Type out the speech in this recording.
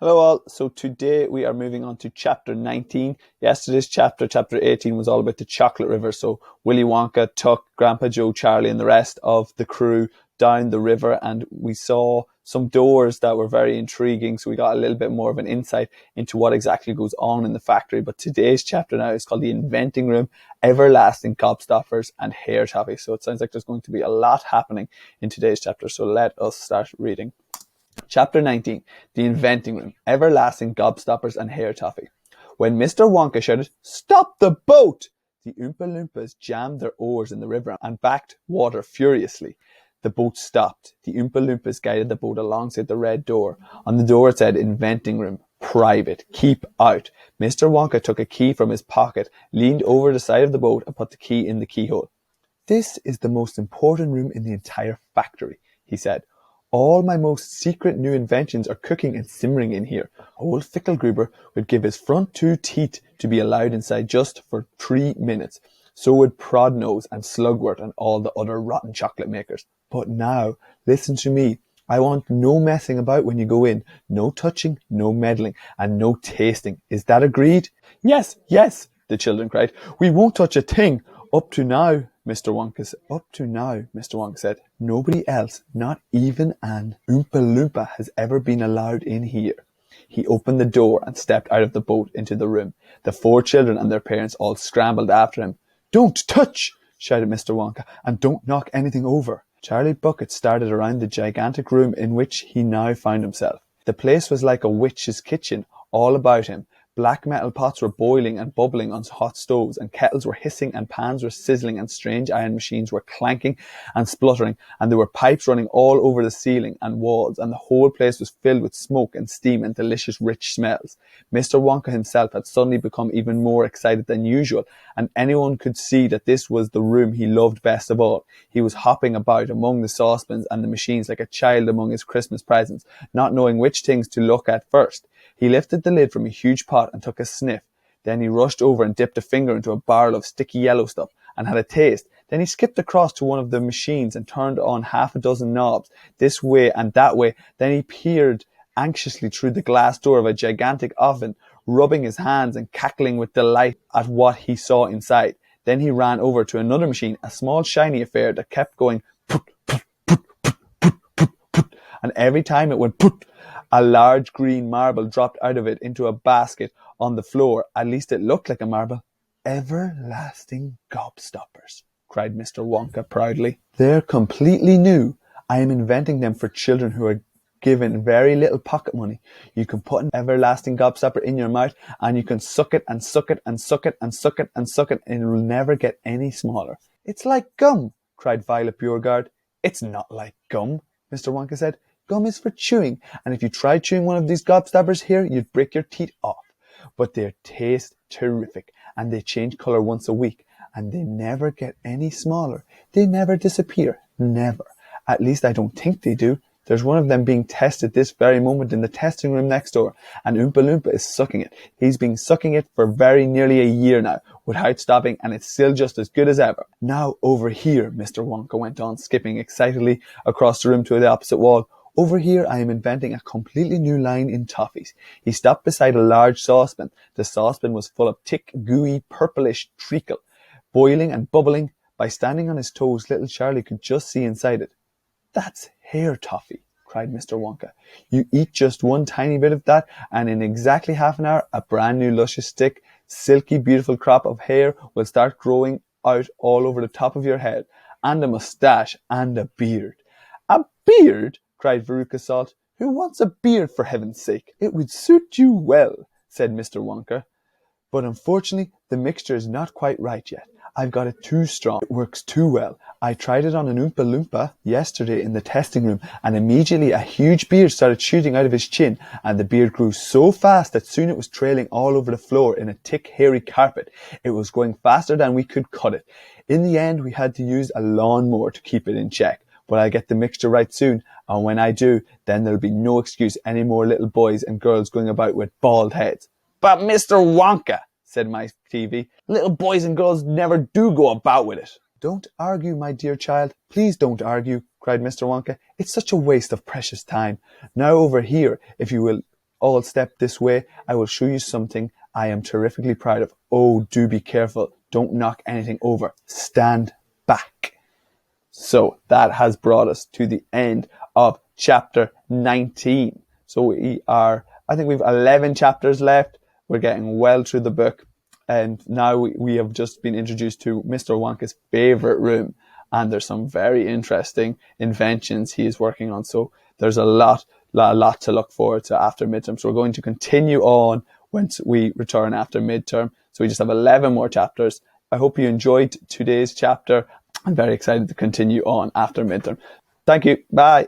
Hello all, so today we are moving on to chapter 19. Yesterday's chapter 18, was all about the chocolate river. So Willy Wonka took Grandpa Joe, Charlie and the rest of the crew down the river, and we saw some doors that were very intriguing, so we got a little bit more of an insight into what exactly goes on in the factory. But today's chapter now is called The Inventing Room, Everlasting Gobstoppers and Hair Toffee. So it sounds like there's going to be a lot happening in today's chapter, so let us start reading. Chapter 19, The Inventing Room, Everlasting Gobstoppers and Hair Toffee. When Mr. Wonka shouted, "Stop the boat!" the Oompa Loompas jammed their oars in the river and backed water furiously. The boat stopped. The Oompa Loompas guided the boat alongside the red door. On the door it said, "Inventing Room, Private, Keep Out." Mr. Wonka took a key from his pocket, leaned over the side of the boat and put the key in the keyhole. "This is the most important room in the entire factory," he said. "All my most secret new inventions are cooking and simmering in here." Old Fickelgruber would give his front 2 teeth to be allowed inside just for 3 minutes. So would Prodnose and Slugworth and all the other rotten chocolate makers. But now, listen to me. I want no messing about when you go in. No touching, no meddling, and no tasting. Is that agreed? "Yes, yes," the children cried. "We won't touch a thing. Up to now," Mr. Wonka said, "nobody else, not even an Oompa Loompa, has ever been allowed in here." He opened the door and stepped out of the boat into the room. The 4 children and their parents all scrambled after him. "Don't touch!" shouted Mr. Wonka, "and don't knock anything over." Charlie Bucket started around the gigantic room in which he now found himself. The place was like a witch's kitchen all about him. Black metal pots were boiling and bubbling on hot stoves, and kettles were hissing, and pans were sizzling, and strange iron machines were clanking and spluttering, and there were pipes running all over the ceiling and walls, and the whole place was filled with smoke and steam and delicious rich smells. Mr. Wonka himself had suddenly become even more excited than usual, and anyone could see that this was the room he loved best of all. He was hopping about among the saucepans and the machines like a child among his Christmas presents, not knowing which things to look at first. He lifted the lid from a huge pot and took a sniff. Then he rushed over and dipped a finger into a barrel of sticky yellow stuff and had a taste. Then he skipped across to one of the machines and turned on half a dozen knobs, this way and that way. Then he peered anxiously through the glass door of a gigantic oven, rubbing his hands and cackling with delight at what he saw inside. Then he ran over to another machine, a small shiny affair that kept going put, put, put, put, put, put, put, and every time it went put, a large green marble dropped out of it into a basket on the floor. At least it looked like a marble. "Everlasting Gobstoppers," cried Mr. Wonka proudly. "They're completely new. I am inventing them for children who are given very little pocket money. You can put an everlasting gobstopper in your mouth and you can suck it and suck it and suck it and suck it and suck it, and it will never get any smaller." "It's like gum," cried Violet Beauregard. "It's not like gum," Mr. Wonka said. "Gum is for chewing, and if you tried chewing one of these gobstoppers here, you'd break your teeth off. But they taste terrific, and they change color once a week, and they never get any smaller. They never disappear. Never. At least I don't think they do. There's one of them being tested this very moment in the testing room next door, and Oompa Loompa is sucking it. He's been sucking it for very nearly a year now, without stopping, and it's still just as good as ever. Now over here," Mr. Wonka went on, skipping excitedly across the room to the opposite wall. "Over here I am inventing a completely new line in toffees." He stopped beside a large saucepan. The saucepan was full of thick, gooey, purplish treacle, boiling and bubbling. By standing on his toes, little Charlie could just see inside it. "That's hair toffee," cried Mr. Wonka. "You eat just one tiny bit of that, and in exactly half an hour, a brand new luscious thick, silky, beautiful crop of hair will start growing out all over the top of your head, and a moustache, and a beard." "A beard?" cried Veruca Salt. "Who wants a beard, for heaven's sake?" "It would suit you well," said Mr. Wonka. "But unfortunately, the mixture is not quite right yet. I've got it too strong. It works too well. I tried it on an Oompa Loompa yesterday in the testing room, and immediately a huge beard started shooting out of his chin, and the beard grew so fast that soon it was trailing all over the floor in a thick, hairy carpet. It was growing faster than we could cut it. In the end, we had to use a lawnmower to keep it in check. But I'll get the mixture right soon, and when I do, then there'll be no excuse any more little boys and girls going about with bald heads." "But Mr. Wonka," said my TV, "little boys and girls never do go about with it." "Don't argue, my dear child. Please don't argue," cried Mr. Wonka. "It's such a waste of precious time. Now over here, if you will all step this way. I will show you something I am terrifically proud of. Oh, do be careful. Don't knock anything over. Stand back. So that has brought us to the end of chapter 19. So I think we've 11 chapters left. We're getting well through the book. And now we have just been introduced to Mr. Wonka's favorite room. And there's some very interesting inventions he is working on. So there's a lot to look forward to after midterm. So we're going to continue on once we return after midterm. So we just have 11 more chapters. I hope you enjoyed today's chapter. I'm very excited to continue on after midterm. Thank you. Bye.